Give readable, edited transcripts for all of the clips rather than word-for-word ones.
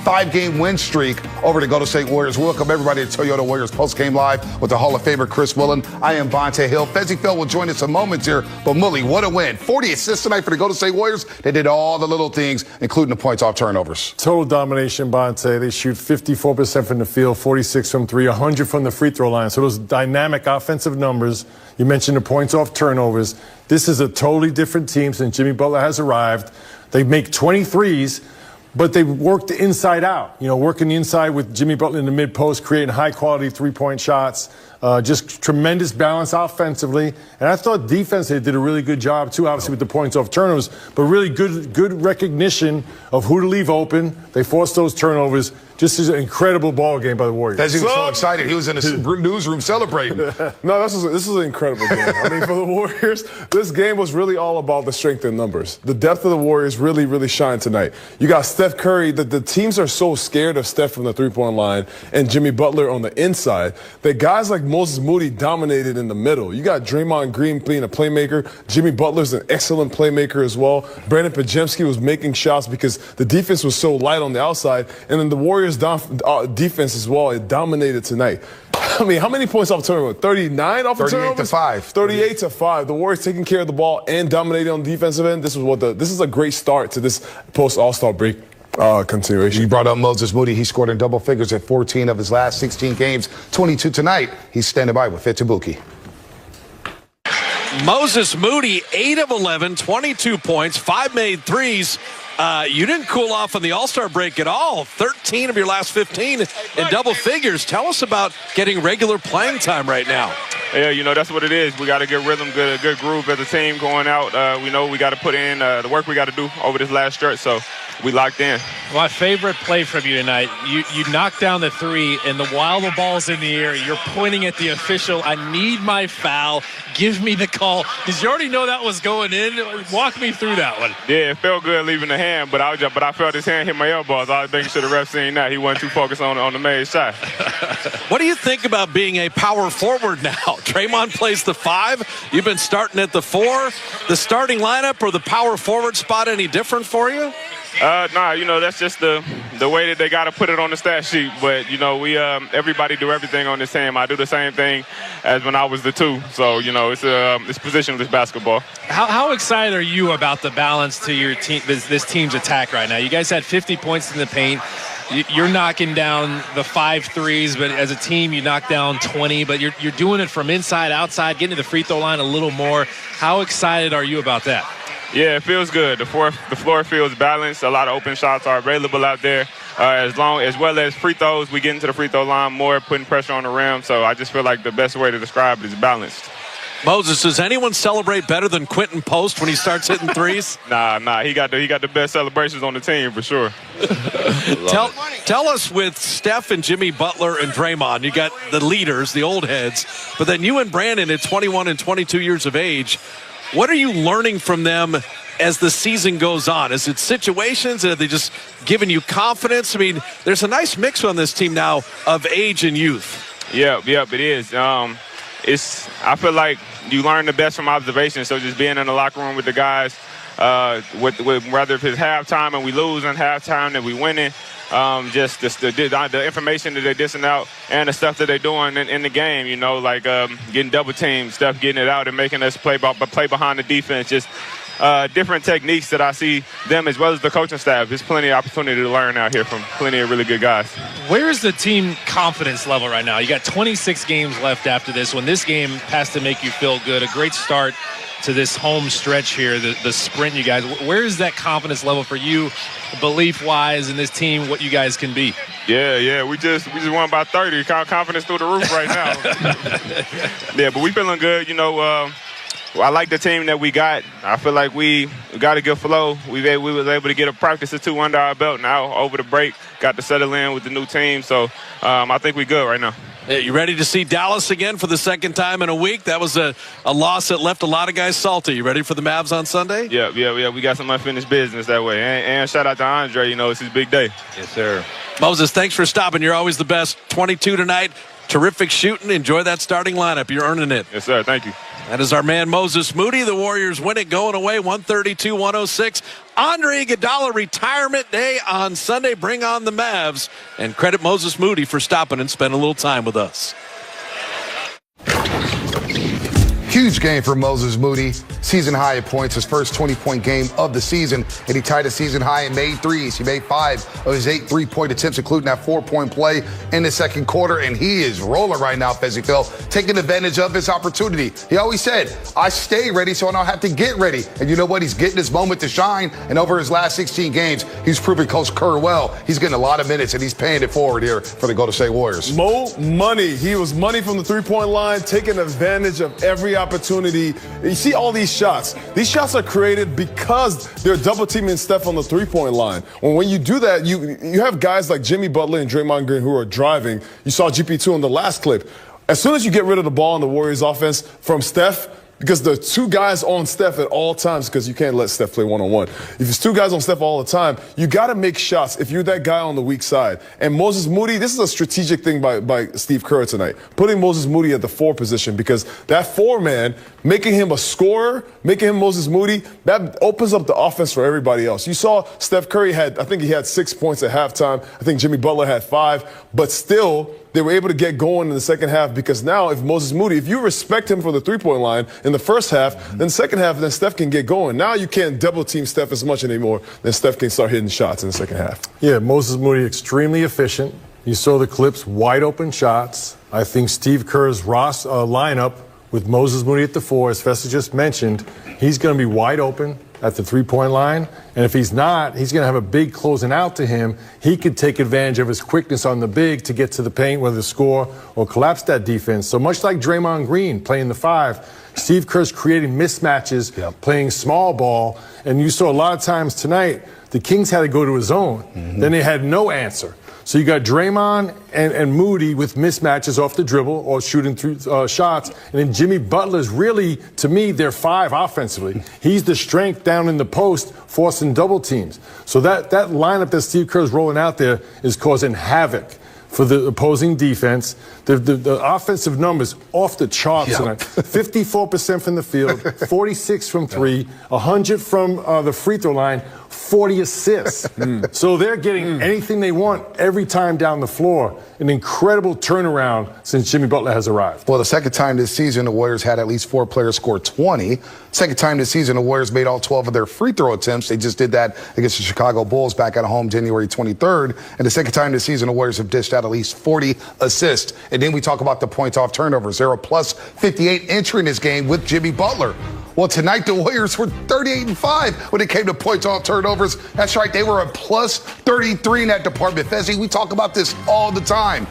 5-game win streak over the Golden State Warriors. Welcome everybody to Toyota Warriors Postgame Live with the Hall of Famer Chris Whelan. I am Vontae Hill. Fezzi Phil will join us in moments here. But Mully, what a win. 40 assists tonight for the Golden State Warriors. They did all the little things, including the points off turnovers. Total domination, Vontae. They shoot 54% from the field, 46 from three, 100 from the free throw line. So those dynamic offensive numbers. You mentioned the points off turnovers. This is a totally different team since Jimmy Butler has arrived. They make 23s, but they work the inside out. You know, working the inside with Jimmy Butler in the mid-post, creating high-quality three-point shots. Just tremendous balance offensively. And I thought defense, they did a really good job, too, obviously with the points off turnovers, but really good recognition of who to leave open. They forced those turnovers. Just an incredible ball game by the Warriors. He was so excited. He was in the newsroom celebrating. No, this is an incredible game. I mean, for the Warriors, this game was really all about the strength in numbers. The depth of the Warriors really, really shined tonight. You got Steph Curry. The teams are so scared of Steph from the three-point line and Jimmy Butler on the inside that guys like Moses Moody dominated in the middle. You got Draymond Green being a playmaker. Jimmy Butler's an excellent playmaker as well. Brandon Pajemski was making shots because the defense was so light on the outside. And then the Warriors defense as well, it dominated tonight. I mean, how many points off turnover? 39 off the turnover? 38 to 5. 38 to 5. The Warriors taking care of the ball and dominating on the defensive end. This is a great start to this post-All-Star break continuation. You brought up Moses Moody. He scored in double figures at 14 of his last 16 games, 22 tonight. He's standing by with Fit Tabuki. Moses Moody, 8 of 11, 22 points, 5 made threes. You didn't cool off on the All-Star break at all. 13 of your last 15 in double figures. Tell us about getting regular playing time right now. Yeah, you know, that's what it is. We got a good rhythm, good groove as a team going out. We know we got to put in the work we got to do over this last stretch, so we locked in. My favorite play from you tonight, you knocked down the three, and while the ball's in the air, you're pointing at the official. I need my foul. Give me the call. Did you already know that was going in? Walk me through that one. Yeah, it felt good leaving the hand, but I felt his hand hit my elbow. So I was making sure the ref seen that. He wasn't too focused on the made shot. What do you think about being a power forward now? Draymond plays the 5. You've been starting at the 4. The starting lineup or the power forward spot any different for you? Nah, you know, that's just the way that they got to put it on the stat sheet. But, you know, we everybody do everything on this team. I do the same thing as when I was the 2. So, you know, it's positionless basketball. How excited are you about the balance to your team, this team's attack right now? You guys had 50 points in the paint. You're knocking down the 5 threes, but as a team, you knock down 20. But you're doing it from inside, outside, getting to the free throw line a little more. How excited are you about that? Yeah, it feels good. The floor feels balanced. A lot of open shots are available out there. As well as free throws, we get into the free throw line more, putting pressure on the rim. So I just feel like the best way to describe it is balanced. Moses, does anyone celebrate better than Quentin Post when he starts hitting threes? Nah. He got the best celebrations on the team for sure. Tell us, with Steph and Jimmy Butler and Draymond, you got the leaders, the old heads, but then you and Brandon at 21 and 22 years of age. What are you learning from them as the season goes on? Is it situations? Are they just giving you confidence? I mean, there's a nice mix on this team now of age and youth. Yep, it is. I feel like you learn the best from observation. So just being in the locker room with the guys, with whether if it's halftime and we lose and halftime and we winning, just the information that they're dishing out and the stuff that they're doing in the game, you know, like getting double teamed, stuff, getting it out and making us play behind the defense, just different techniques that I see them as well as the coaching staff. There's plenty of opportunity to learn out here from plenty of really good guys. Where is the team confidence level right now? You got 26 games left after this one. This game has to make you feel good. A great start to this home stretch here, the sprint, you guys. Where is that confidence level for you, belief-wise, in this team, what you guys can be? Yeah, we just won by 30. Confidence through the roof right now. Yeah, but we feeling good. You know, I like the team that we got. I feel like we got a good flow. We was able to get a practice or 2 under our belt now over the break. Got to settle in with the new team. So I think we're good right now. Yeah, you ready to see Dallas again for the second time in a week? That was a loss that left a lot of guys salty. You ready for the Mavs on Sunday? Yeah. We got some unfinished business that way. And shout out to Andre. You know, it's his big day. Yes, sir. Moses, thanks for stopping. You're always the best. 22 tonight. Terrific shooting. Enjoy that starting lineup. You're earning it. Yes, sir. Thank you. That is our man Moses Moody. The Warriors win it going away 132-106. Andre Iguodala retirement day on Sunday. Bring on the Mavs. And credit Moses Moody for stopping and spending a little time with us. Huge game for Moses Moody. Season high in points, his first 20-point game of the season, and he tied a season high and made threes. He made 5 of his 8 3-point attempts, including that 4-point play in the second quarter, and he is rolling right now, Fezzy Phil, taking advantage of his opportunity. He always said, I stay ready so I don't have to get ready. And you know what? He's getting his moment to shine, and over his last 16 games, he's proving Coach Kerr well. He's getting a lot of minutes, and he's paying it forward here for the Golden State Warriors. Money. He was money from the three-point line, taking advantage of every opportunity. You see all these shots. These shots are created because they're double teaming Steph on the three-point line. When you do that, you have guys like Jimmy Butler and Draymond Green who are driving. You saw GP2 in the last clip. As soon as you get rid of the ball in the Warriors offense from Steph, because the 2 guys on Steph at all times, because you can't let Steph play one-on-one. If it's 2 guys on Steph all the time, you got to make shots if you're that guy on the weak side. And Moses Moody, this is a strategic thing by Steve Kerr tonight, putting Moses Moody at the 4 position, because that 4-man, making him a scorer, making him Moses Moody, that opens up the offense for everybody else. You saw Steph Curry I think he had 6 points at halftime. I think Jimmy Butler had 5, but still, they were able to get going in the second half, because now if Moses Moody, if you respect him for the three-point line in the first half, then second half, then Steph can get going. Now you can't double-team Steph as much anymore. Then Steph can start hitting shots in the second half. Yeah, Moses Moody extremely efficient. You saw the clips, wide open shots. I think Steve Kerr's lineup with Moses Moody at the 4, as Festa just mentioned, he's going to be wide open at the three-point line. And if he's not, he's going to have a big closing out to him. He could take advantage of his quickness on the big to get to the paint, whether to score or collapse that defense. So much like Draymond Green playing the 5, Steve Kerr's creating mismatches, playing small ball. And you saw a lot of times tonight, the Kings had to go to a zone. Then they had no answer. So you got Draymond and Moody with mismatches off the dribble or shooting through shots. And then Jimmy Butler's really, to me, they're 5 offensively. He's the strength down in the post, forcing double teams. So that lineup that Steve Kerr's rolling out there is causing havoc for the opposing defense. The offensive numbers off the charts tonight. 54% from the field, 46 from 3, 100 from the free throw line, 40 assists. So they're getting anything they want every time down the floor. An incredible turnaround since Jimmy Butler has arrived. Well, the second time this season, the Warriors had at least 4 players score 20. Second time this season, the Warriors made all 12 of their free throw attempts. They just did that against the Chicago Bulls back at home January 23rd. And the second time this season, the Warriors have dished out at least 40 assists. And then we talk about the points off turnovers. They're a plus 58 entering this game with Jimmy Butler. Well, tonight the Warriors were 38-5 when it came to points off turnovers. That's right, they were a plus 33 in that department. Fezzy, we talk about this all the time.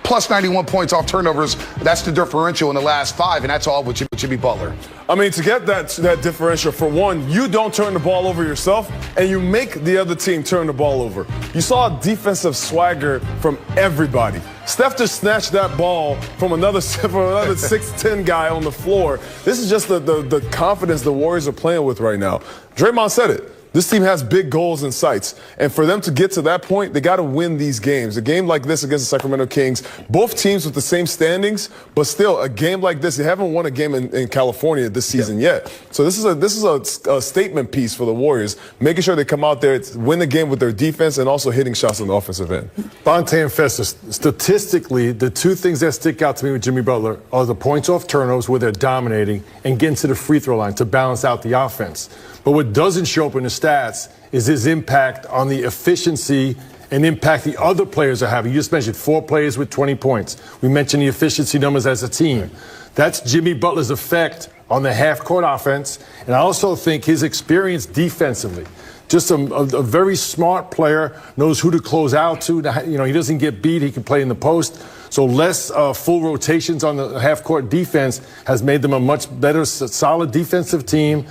Plus 91 points off turnovers. That's the differential in the last 5, and that's all with Jimmy Butler. I mean, to get that differential, for one, you don't turn the ball over yourself, and you make the other team turn the ball over. You saw defensive swagger from everybody. Steph just snatched that ball from another 6'10" guy on the floor. This is just the confidence the Warriors are playing with right now. Draymond said it. This team has big goals in sights. And for them to get to that point, they got to win these games. A game like this against the Sacramento Kings, both teams with the same standings, but still a game like this, they haven't won a game in California this season yet. So this is a statement piece for the Warriors, making sure they come out there, win the game with their defense and also hitting shots on the offensive end. Bonte and Festa, statistically, the 2 things that stick out to me with Jimmy Butler are the points off turnovers where they're dominating and getting to the free throw line to balance out the offense. But what doesn't show up in the stats is his impact on the efficiency and impact the other players are having. You just mentioned 4 players with 20 points. We mentioned the efficiency numbers as a team. That's Jimmy Butler's effect on the half-court offense. And I also think his experience defensively. Just a very smart player, knows who to close out to. You know, he doesn't get beat. He can play in the post. So less full rotations on the half-court defense has made them a much better, solid defensive team.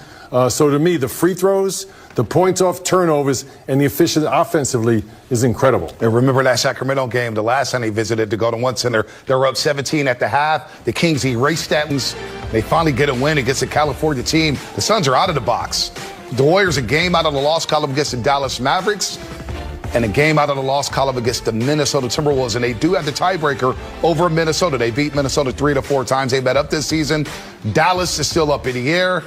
So to me, the free throws, the points off turnovers, and the efficiency offensively is incredible. And remember that Sacramento game, the last time they visited the Golden One Center, they were up 17 at the half. The Kings erased that. They finally get a win against the California team. The Suns are out of the box. The Warriors a game out of the loss column against the Dallas Mavericks. and a game out of the loss column against the Minnesota Timberwolves, and they do have the tiebreaker over Minnesota. They beat Minnesota 3 to 4 times. They met up this season. Dallas is still up in the air.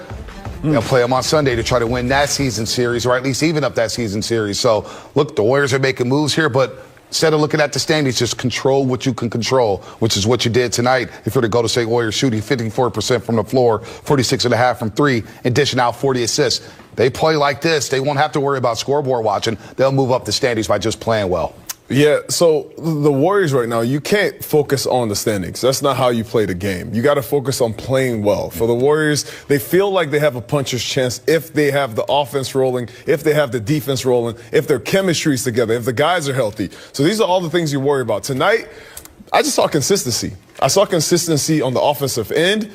They'll play them on Sunday to try to win that season series, or at least even up that season series. So, look, the Warriors are making moves here, but instead of looking at the standings, just control what you can control, which is what you did tonight. If you're the Golden State Warriors, shooting 54% from the floor, 46.5 from three, and dishing out 40 assists. They play like this, they won't have to worry about scoreboard watching. They'll move up the standings by just playing well. Yeah, so the Warriors right now, you can't focus on the standings. That's not how you play the game. You got to focus on playing well. For the Warriors, they feel like they have a puncher's chance if they have the offense rolling, if they have the defense rolling, if their chemistry's together, if the guys are healthy. So these are all the things you worry about. Tonight, I just saw consistency. I saw consistency on the offensive end.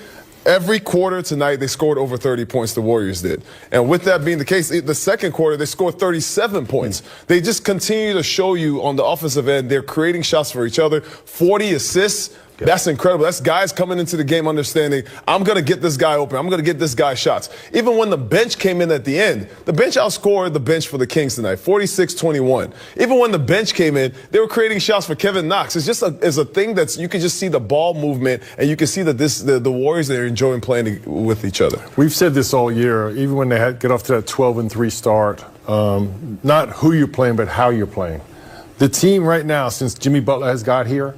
Every quarter tonight, they scored over 30 points, the Warriors did. And with that being the case, the second quarter, they scored 37 points. They just continue to show you on the offensive end, they're creating shots for each other. 40 assists. That's incredible. That's guys coming into the game understanding, I'm going to get this guy open. I'm going to get this guy shots. Even when the bench came in at the end, the bench outscored the bench for the Kings tonight, 46-21. Even when the bench came in, they were creating shots for Kevin Knox. It's just a thing that's, you can just see the ball movement, and you can see that the Warriors, they're enjoying playing with each other. We've said this all year, even when they get off to that 12-3 start, not who you're playing, but how you're playing. The team right now, since Jimmy Butler has got here,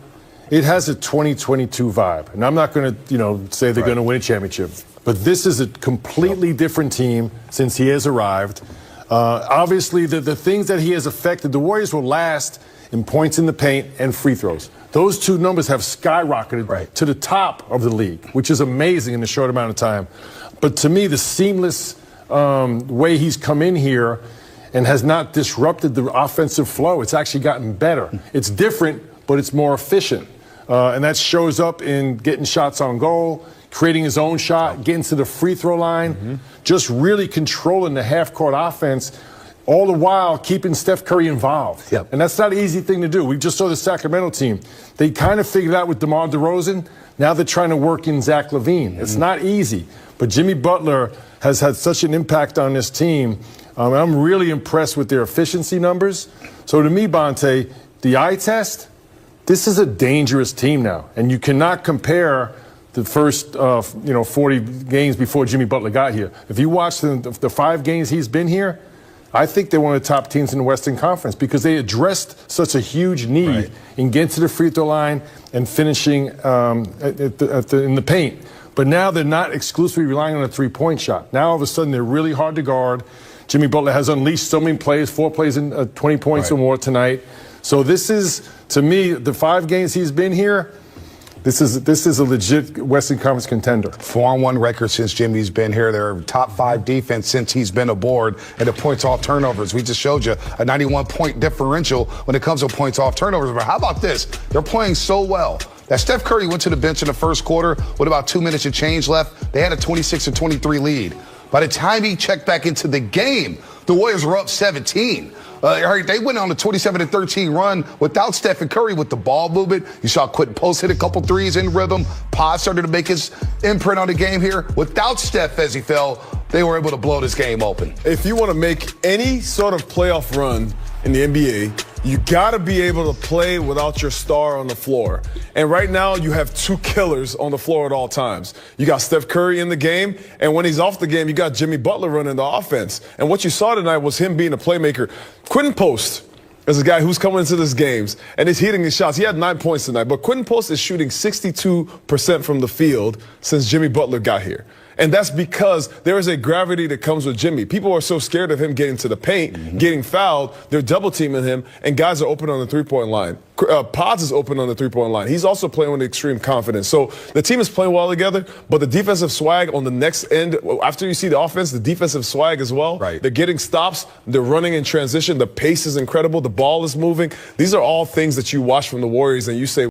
it has a 2022 vibe. And I'm not going to, say they're going to win a championship. But this is a completely different team since he has arrived. Obviously, the things that he has affected, the Warriors will last in points in the paint and free throws. Those two numbers have skyrocketed to the top of the league, which is amazing in a short amount of time. But to me, the seamless way he's come in here and has not disrupted the offensive flow, it's actually gotten better. It's different, but it's more efficient. And that shows up in getting shots on goal, creating his own shot, getting to the free throw line, just really controlling the half-court offense, all the while keeping Steph Curry involved. And that's not an easy thing to do. We just saw the Sacramento team. They kind of figured out with DeMar DeRozan. Now they're trying to work in Zach LaVine. It's not easy. But Jimmy Butler has had such an impact on this team. I'm really impressed with their efficiency numbers. So to me, Bonte, the eye test, this is a dangerous team now, and you cannot compare the first, 40 games before Jimmy Butler got here. If you watch the 5 games he's been here, I think they're one of the top teams in the Western Conference because they addressed such a huge need in getting to the free throw line and finishing in the paint. But now they're not exclusively relying on a three-point shot. Now all of a sudden they're really hard to guard. Jimmy Butler has unleashed so many plays, 4 plays in 20 points or more tonight. So this is, to me, the 5 games he's been here, this is a legit Western Conference contender. 4-1 record since Jimmy's been here. They're top 5 defense since he's been aboard. And the points off turnovers, we just showed you a 91-point differential when it comes to points off turnovers. But how about this? They're playing so well that Steph Curry went to the bench in the first quarter with about 2 minutes of change left. They had a 26-23 lead. By the time he checked back into the game, the Warriors were up 17. They went on a 27-13 run without Stephen Curry with the ball movement. You saw Quentin Post hit a couple threes in rhythm. Paz started to make his imprint on the game here. Without Steph as he fell, they were able to blow this game open. If you want to make any sort of playoff run in the NBA, you got to be able to play without your star on the floor. And right now, you have 2 killers on the floor at all times. You got Steph Curry in the game, and when he's off the game, you got Jimmy Butler running the offense. And what you saw tonight was him being a playmaker. Quentin Post is a guy who's coming into these games, and he's hitting his shots. He had 9 points tonight, but Quentin Post is shooting 62% from the field since Jimmy Butler got here. And that's because there is a gravity that comes with Jimmy. People are so scared of him getting to the paint, getting fouled. They're double teaming him, and guys are open on the three-point line. Pods is open on the three-point line. He's also playing with extreme confidence. So the team is playing well together, but the defensive swag on the next end, after you see the offense, the defensive swag as well. They're getting stops. They're running in transition. The pace is incredible. The ball is moving. These are all things that you watch from the Warriors, and you say,